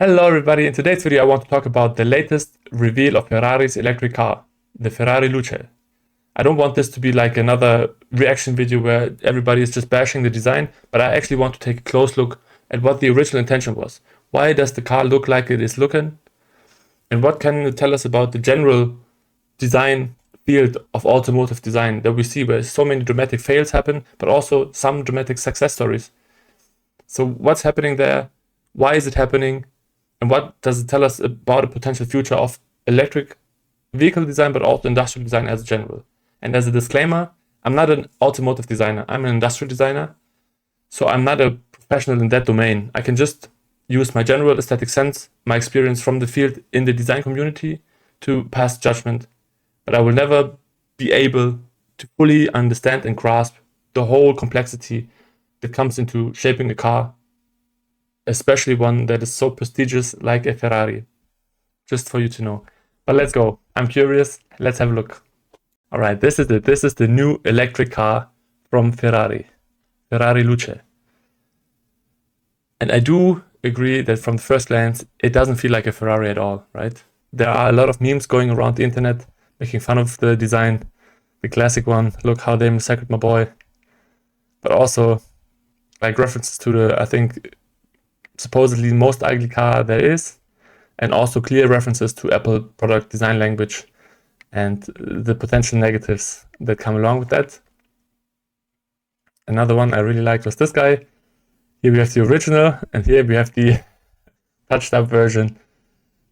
Hello everybody, in today's video I want to talk about the latest reveal of Ferrari's electric car, the Ferrari Luce. I don't want this to be like another reaction video where everybody is just bashing the design, but I actually want to take a close look at what the original intention was. Why does the car look like it is looking? And what can it tell us about the general design field of automotive design that we see where so many dramatic fails happen, but also some dramatic success stories. So what's happening there? Why is it happening? And what does it tell us about a potential future of electric vehicle design, but also industrial design as general? And as a disclaimer, I'm not an automotive designer. I'm an industrial designer. So I'm not a professional in that domain. I can just use my general aesthetic sense, my experience from the field in the design community to pass judgment. But I will never be able to fully understand and grasp the whole complexity that comes into shaping a car, especially one that is so prestigious like a Ferrari, just for you to know. But let's go. I'm curious. Let's have a look. All right, this is it. This is the new electric car from Ferrari, Ferrari Luce. And I do agree that from the first glance, it doesn't feel like a Ferrari at all, right? There are a lot of memes going around the internet making fun of the design, the classic one, look how they massacred my boy. But also like references to the, I think, supposedly most ugly car there is, and also clear references to Apple product design language and the potential negatives that come along with that. Another one I really liked was this guy. Here we have the original, and here we have the touched up version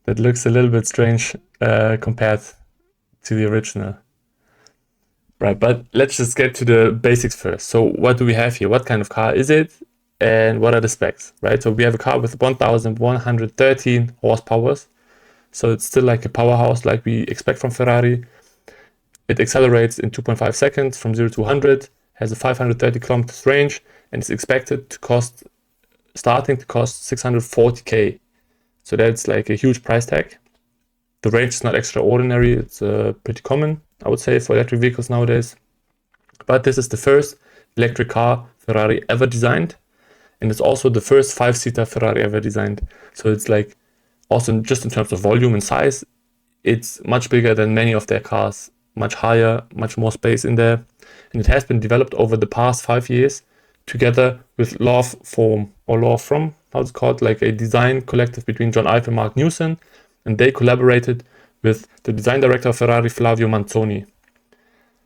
that looks a little bit strange compared to the original. Right, but let's just get to the basics first. So what do we have here? What kind of car is it? And what are the specs, right? So we have a car with 1,113 horsepower. So it's still like a powerhouse like we expect from Ferrari. It accelerates in 2.5 seconds from 0 to 100, has a 530 kilometers range, and is expected to cost, starting to cost 640K. So that's like a huge price tag. The range is not extraordinary. It's pretty common, I would say, for electric vehicles nowadays. But this is the first electric car Ferrari ever designed. And it's also the first 5-seater Ferrari ever designed. So it's like, also just in terms of volume and size, it's much bigger than many of their cars, much higher, much more space in there. And it has been developed over the past 5 years together with Law From, how it's called, like a design collective between John Ive and Mark Newson. And they collaborated with the design director of Ferrari, Flavio Manzoni.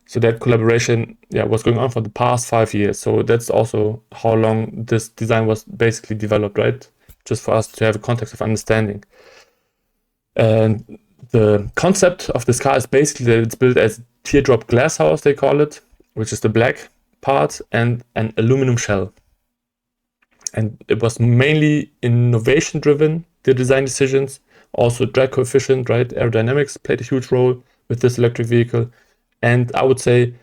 So that collaboration was going on for the past 5 years. So that's also how long this design was basically developed, right? Just for us to have a context of understanding. And the concept of this car is basically that it's built as teardrop glasshouse, they call it, which is the black part, and an aluminum shell. And it was mainly innovation driven, the design decisions. Also drag coefficient, right? Aerodynamics played a huge role with this electric vehicle. And I would say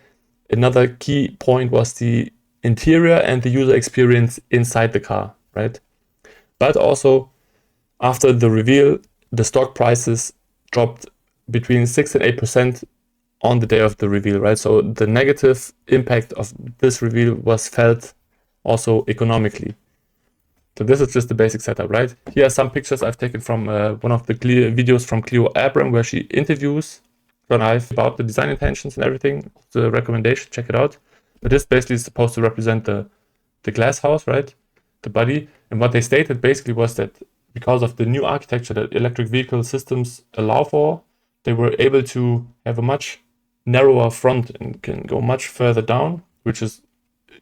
another key point was the interior and the user experience inside the car, right? But also after the reveal, the stock prices dropped between 6 and 8% on the day of the reveal, right? So the negative impact of this reveal was felt also economically. So this is just the basic setup, right? Here are some pictures I've taken from one of the videos from Cleo Abram where she interviews John Ive about the design intentions and everything. The recommendation, check it out. But this basically is supposed to represent the glass house, right? The body. And what they stated basically was that because of the new architecture that electric vehicle systems allow for, they were able to have a much narrower front and can go much further down, which is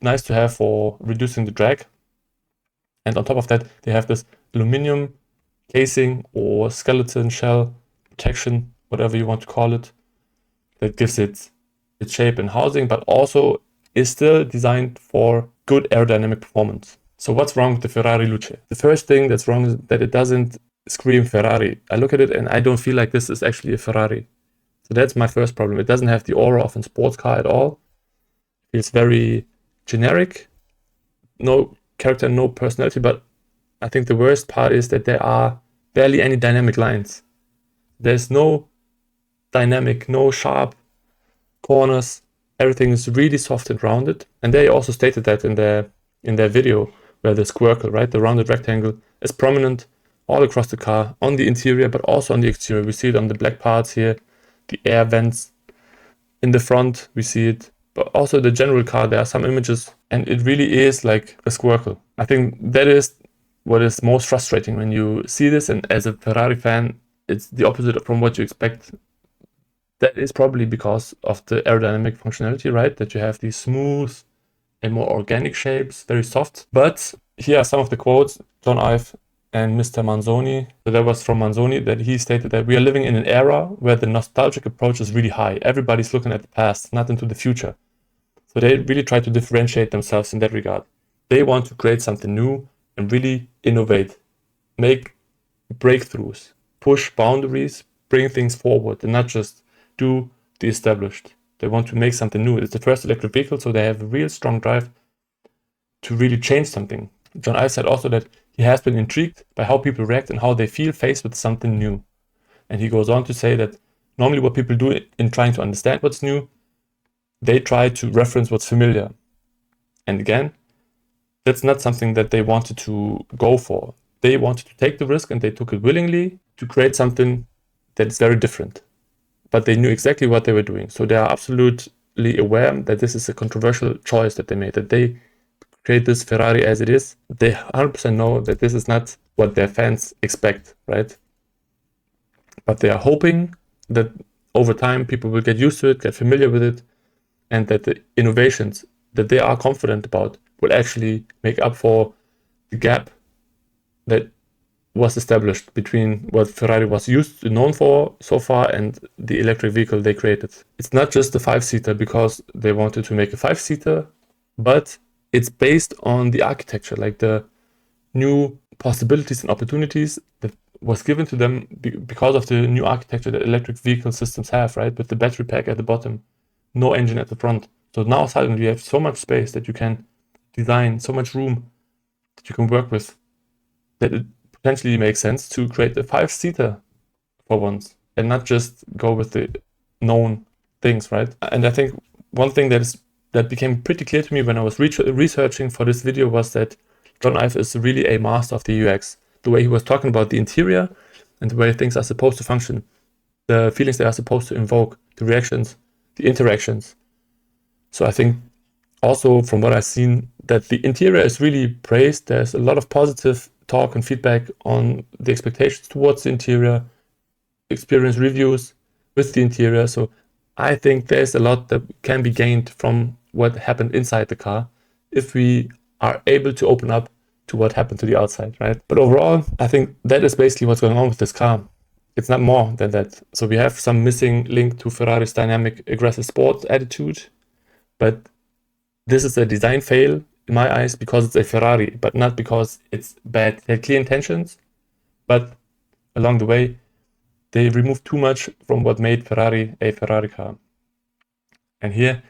nice to have for reducing the drag. And on top of that, they have this aluminum casing or skeleton shell protection, whatever you want to call it, that gives it its shape and housing, but also is still designed for good aerodynamic performance. So what's wrong with the Ferrari Luce? The first thing that's wrong is that it doesn't scream Ferrari. I look at it and I don't feel like this is actually a Ferrari. So that's my first problem. It doesn't have the aura of a sports car at all. It's very generic, no character, no personality, but I think the worst part is that there are barely any dynamic lines. There's no dynamic, no sharp corners. Everything is really soft and rounded. And they also stated that in their video where the squircle, right, the rounded rectangle is prominent all across the car, on the interior, but also on the exterior. We see it on the black parts here, the air vents in the front, we see it, but also the general car, there are some images, and it really is like a squircle. I think that is what is most frustrating when you see this, and as a Ferrari fan, it's the opposite from what you expect. That is probably because of the aerodynamic functionality, right? That you have these smooth and more organic shapes, very soft. But here are some of the quotes, John Ive and Mr. Manzoni. So that was from Manzoni, that he stated that we are living in an era where the nostalgic approach is really high. Everybody's looking at the past, not into the future. So they really try to differentiate themselves in that regard. They want to create something new and really innovate, make breakthroughs, push boundaries, bring things forward, and not just do the established. They want to make something new. It's the first electric vehicle, so they have a real strong drive to really change something. John Ive said also that he has been intrigued by how people react and how they feel faced with something new. And he goes on to say that normally what people do in trying to understand what's new, they try to reference what's familiar. And again, that's not something that they wanted to go for. They wanted to take the risk, and they took it willingly to create something that is very different. But they knew exactly what they were doing. So they are absolutely aware that this is a controversial choice that they made, that they create this Ferrari as it is. They 100% know that this is not what their fans expect, right? But they are hoping that over time people will get used to it, get familiar with it, and that the innovations that they are confident about will actually make up for the gap that was established between what Ferrari was used to known for so far and the electric vehicle they created. It's not just a 5-seater because they wanted to make a 5-seater, but it's based on the architecture, like the new possibilities and opportunities that was given to them because of the new architecture that electric vehicle systems have, right? With the battery pack at the bottom, no engine at the front. So now suddenly you have so much space that you can design, so much room that you can work with, that it potentially makes sense to create a 5-seater for once and not just go with the known things, right? And I think one thing that became pretty clear to me when I was researching for this video was that John Ive is really a master of the UX. The way he was talking about the interior and the way things are supposed to function, the feelings they are supposed to invoke, the reactions, the interactions. So I think also from what I've seen that the interior is really praised. There's a lot of positive talk and feedback on the expectations towards the interior, experience reviews with the interior. So I think there's a lot that can be gained from what happened inside the car if we are able to open up to what happened to the outside, right? But overall, I think that is basically what's going on with this car. It's not more than that. So we have some missing link to Ferrari's dynamic, aggressive sports attitude, but this is a design fail in my eyes because it's a Ferrari, but not because it's bad. They had clear intentions, but along the way, they removed too much from what made Ferrari a Ferrari car. And here,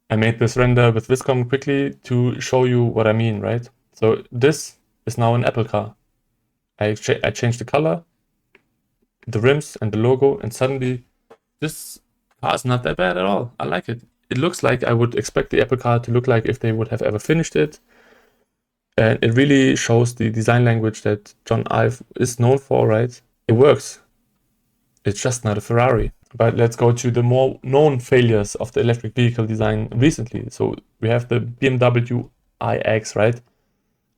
I made this render with Viscom quickly to show you what I mean, right? So this is now an Apple car. I changed the color, the rims, and the logo, and suddenly this car is not that bad at all. I like it. It looks like I would expect the Apple car to look like if they would have ever finished it. And it really shows the design language that John Ive is known for, right? It works. It's just not a Ferrari. But let's go to the more known failures of the electric vehicle design recently. So we have the BMW iX, right?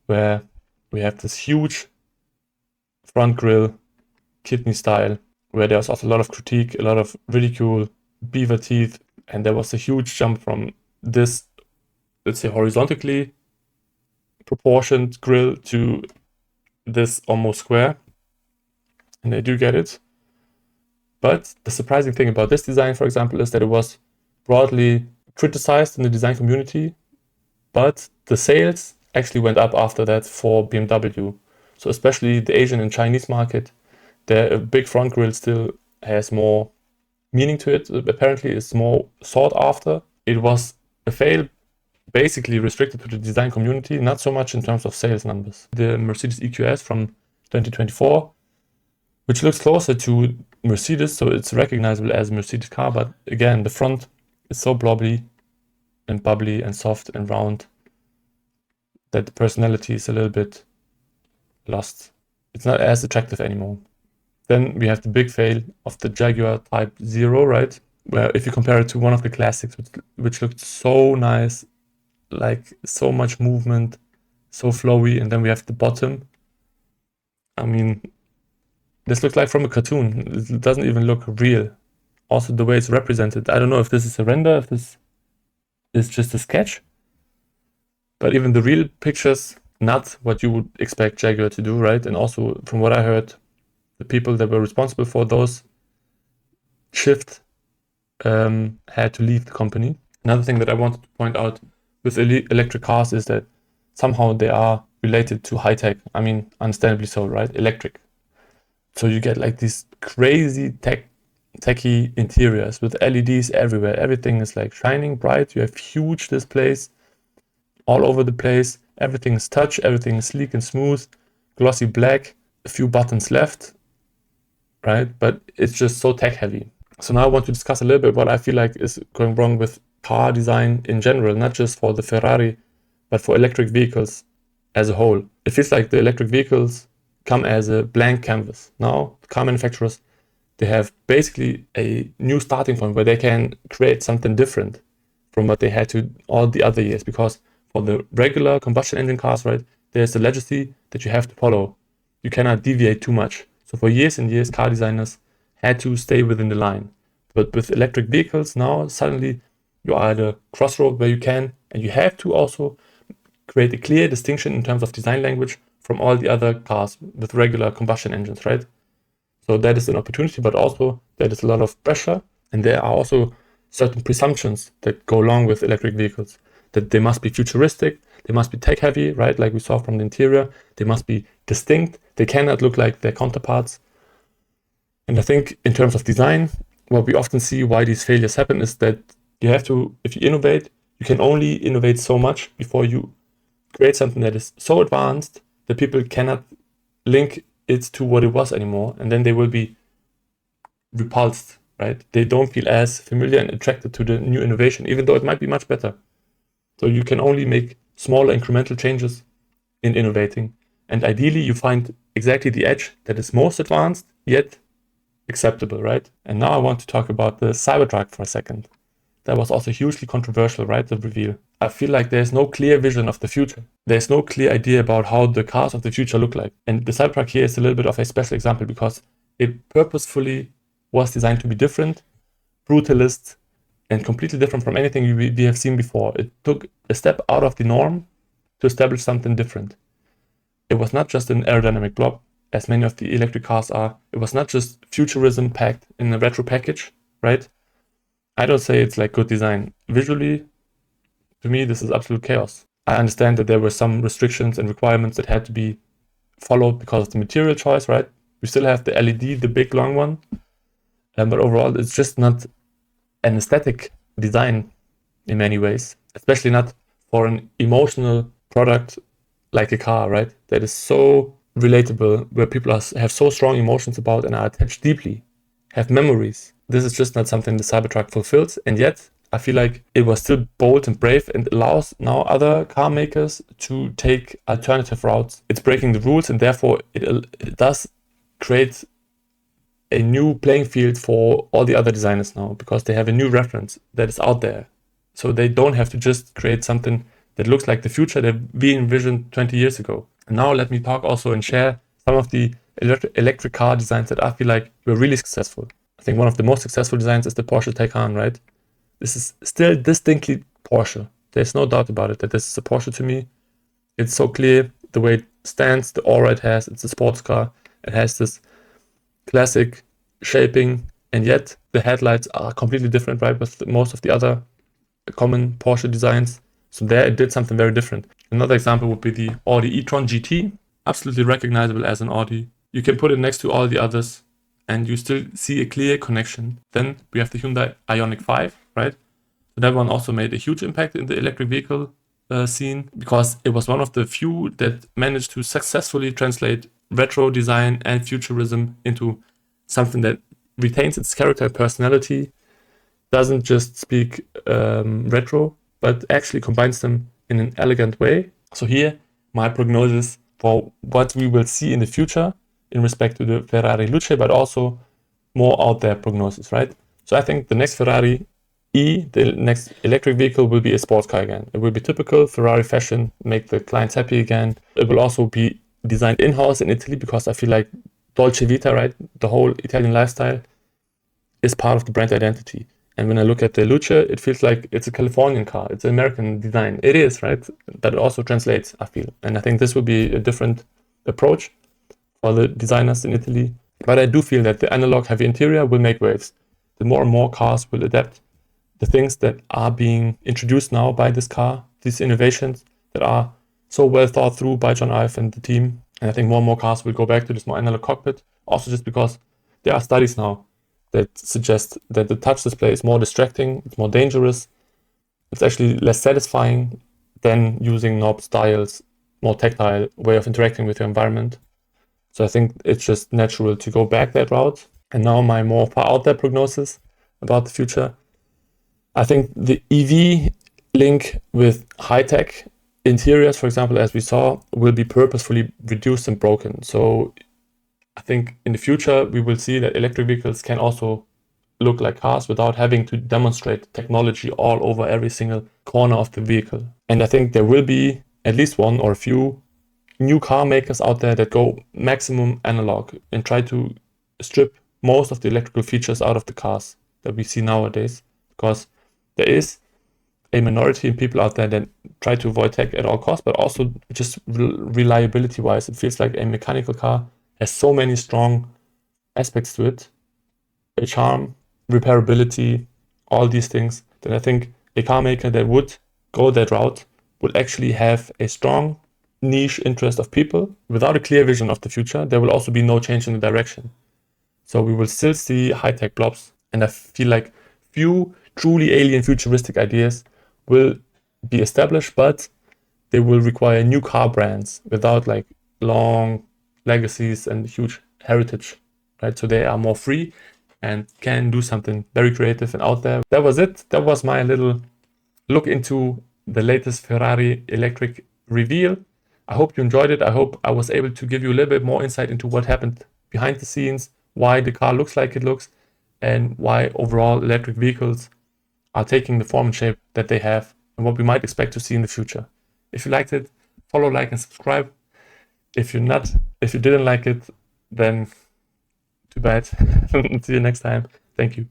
Where we have this huge front grille, kidney style, where there's also a lot of critique, a lot of ridicule, beaver teeth, and there was a huge jump from this, let's say, horizontally proportioned grille to this almost square. And I do get it. But the surprising thing about this design, for example, is that it was broadly criticized in the design community, but the sales actually went up after that for BMW. So especially the Asian and Chinese market, the big front grille still has more meaning to it. Apparently it's more sought after. It was a fail basically restricted to the design community, not so much in terms of sales numbers. The Mercedes EQS from 2024, which looks closer to Mercedes, so it's recognizable as a Mercedes car, but again, the front is so blobby and bubbly and soft and round that the personality is a little bit lost. it's not as attractive anymore. Then we have the big fail of the Jaguar Type 0, right? Where if you compare it to one of the classics, which looked so nice, like so much movement, so flowy, and then we have the bottom. I mean, this looks like from a cartoon. It doesn't even look real. Also, the way it's represented. I don't know if this is a render, if this is just a sketch. But even the real pictures, not what you would expect Jaguar to do, right? And also, from what I heard, the people that were responsible for those shift had to leave the company. Another thing that I wanted to point out with electric cars is that somehow they are related to high tech. I mean, understandably so, right? Electric. So you get like these crazy techy interiors with LEDs everywhere. Everything is like shining bright. You have huge displays all over the place. Everything is touch. Everything is sleek and smooth, glossy black. A few buttons left, right? But it's just so tech heavy. So now I want to discuss a little bit what I feel like is going wrong with car design in general, not just for the Ferrari, but for electric vehicles as a whole. It feels like the electric vehicles come as a blank canvas. Now, car manufacturers, they have basically a new starting point where they can create something different from what they had to all the other years. Because for the regular combustion engine cars, right, there's a legacy that you have to follow. You cannot deviate too much. So for years and years, car designers had to stay within the line. But with electric vehicles, now suddenly you are at a crossroad where you can, and you have to also create a clear distinction in terms of design language from all the other cars with regular combustion engines, right? So that is an opportunity, but also there is a lot of pressure, and there are also certain presumptions that go along with electric vehicles, that they must be futuristic, they must be tech heavy, right? Like we saw from the interior, they must be distinct, they cannot look like their counterparts. And I think in terms of design, what we often see why these failures happen is that you have to, if you innovate, you can only innovate so much before you create something that is so advanced that people cannot link it to what it was anymore, and then they will be repulsed, right? They don't feel as familiar and attracted to the new innovation, even though it might be much better. So you can only make smaller incremental changes in innovating, and ideally you find exactly the edge that is most advanced yet acceptable, right? And now I want to talk about the Cybertruck for a second. That was also hugely controversial, right? The reveal. I feel like there's no clear vision of the future. There's no clear idea about how the cars of the future look like. And the Cybertruck here is a little bit of a special example because it purposefully was designed to be different, brutalist, and completely different from anything we have seen before. It took a step out of the norm to establish something different. It was not just an aerodynamic blob, as many of the electric cars are. It was not just futurism packed in a retro package, right? I don't say it's like good design. Visually, to me, this is absolute chaos. I understand that there were some restrictions and requirements that had to be followed because of the material choice, right? We still have the LED, the big long one. But overall, it's just not an aesthetic design in many ways, especially not for an emotional product like a car, right? That is so relatable, where people have so strong emotions about and are attached deeply, have memories. This is just not something the Cybertruck fulfills, and yet I feel like it was still bold and brave and allows now other car makers to take alternative routes. It's breaking the rules, and therefore it does create a new playing field for all the other designers now, because they have a new reference that is out there. So they don't have to just create something that looks like the future that we envisioned 20 years ago. And now let me talk also and share some of the electric car designs that I feel like were really successful. I think one of the most successful designs is the Porsche Taycan, right? This is still distinctly Porsche. There's no doubt about it that this is a Porsche to me. It's so clear the way it stands, the aura it has. It's a sports car. It has this classic shaping, and yet the headlights are completely different, right, with most of the other common Porsche designs. So there it did something very different. Another example would be the Audi e-tron GT, absolutely recognizable as an Audi. You can put it next to all the others and you still see a clear connection. Then we have the Hyundai Ioniq 5, right? So that one also made a huge impact in the electric vehicle scene, because it was one of the few that managed to successfully translate retro design and futurism into something that retains its character and personality, doesn't just speak retro, but actually combines them in an elegant way. So here, my prognosis for what we will see in the future in respect to the Ferrari Luce, but also more out there prognosis, right? So I think the next Ferrari the next electric vehicle, will be a sports car again. It will be typical Ferrari fashion, make the clients happy again. It will also be designed in-house in Italy, because I feel like Dolce Vita, right? The whole Italian lifestyle is part of the brand identity. And when I look at the Luce, it feels like it's a Californian car. It's an American design. It is, right? But it also translates, I feel. And I think this will be a different approach for the designers in Italy. But I do feel that the analog heavy interior will make waves. The more and more cars will adapt the things that are being introduced now by this car, these innovations that are so well thought through by John Ive and the team. And I think more and more cars will go back to this more analog cockpit. Also just because there are studies now that suggest that the touch display is more distracting, it's more dangerous, it's actually less satisfying than using knobs, dials, more tactile way of interacting with your environment. So I think it's just natural to go back that route. And now my more far out there prognosis about the future. I think the EV link with high-tech interiors, for example, as we saw, will be purposefully reduced and broken. So I think in the future, we will see that electric vehicles can also look like cars without having to demonstrate technology all over every single corner of the vehicle. And I think there will be at least one or a few new car makers out there that go maximum analog and try to strip most of the electrical features out of the cars that we see nowadays, because there is a minority of people out there that try to avoid tech at all costs, but also just reliability wise, it feels like a mechanical car has so many strong aspects to it, a charm, repairability, all these things, that I think a car maker that would go that route would actually have a strong niche interest of people. Without a clear vision of the future, there will also be no change in the direction. So we will still see high-tech blobs, and I feel like few truly alien futuristic ideas will be established, but they will require new car brands without like long legacies and huge heritage, right? So they are more free and can do something very creative and out there. That was it. That was my little look into the latest Ferrari electric reveal. I hope you enjoyed it. I hope I was able to give you a little bit more insight into what happened behind the scenes, why the car looks like it looks, and why overall electric vehicles are taking the form and shape that they have, and what we might expect to see in the future. If you liked it, follow, like, and subscribe. If you didn't like it, then too bad. See you next time. Thank you.